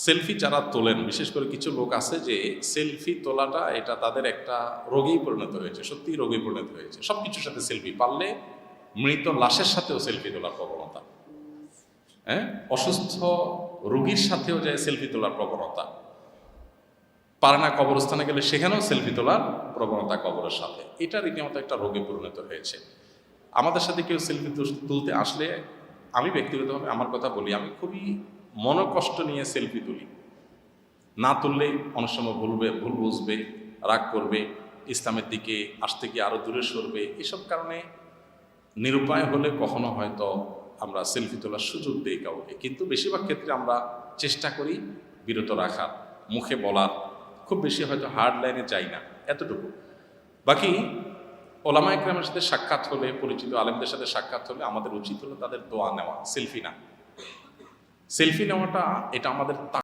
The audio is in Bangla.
সেলফি যারা তোলেন, বিশেষ করে কিছু লোক আছে যে সেলফি তোলাটা এটা তাদের একটা রোগেই পরিণত হয়েছে, সত্যিই রোগে পরিণত হয়েছে। সব কিছুর সাথে সেলফি, পারলে মৃত লাশের সাথেও সেলফি তোলার প্রবণতা, হ্যাঁ, অসুস্থ রোগীর সাথেও যায় সেলফি তোলার প্রবণতা, পারে না কবরস্থানে গেলে সেখানেও সেলফি তোলার প্রবণতা কবরের সাথে। এটা রীতিমতো একটা রোগে পরিণত হয়েছে। আমাদের সাথে কেউ সেলফি তুলতে আসলে, আমি ব্যক্তিগতভাবে আমার কথা বলি, আমি খুবই মনোকষ্ট নিয়ে সেলফি তুলি। না তুললে অনেক সময় ভুল বুঝবে, রাগ করবে, ইসলামের দিকে আসতে গিয়ে আরও দূরে সরবে। এসব কারণে নিরুপায় হলে কখনো হয়তো আমরা সেলফি তোলার সুযোগ দিই কাউকে, কিন্তু বেশিরভাগ ক্ষেত্রে আমরা চেষ্টা করি বিরত রাখার, মুখে বলার, খুব বেশি হয়তো হার্ড লাইনে যাই না, এতটুকু। বাকি ওলামা একরামের সাথে সাক্ষাৎ হলে, পরিচিত আলেমদের সাথে সাক্ষাৎ হলে আমাদের উচিত হলো তাদের দোয়া নেওয়া, সেলফি না। সেলফি নেওয়াটা এটা আমাদের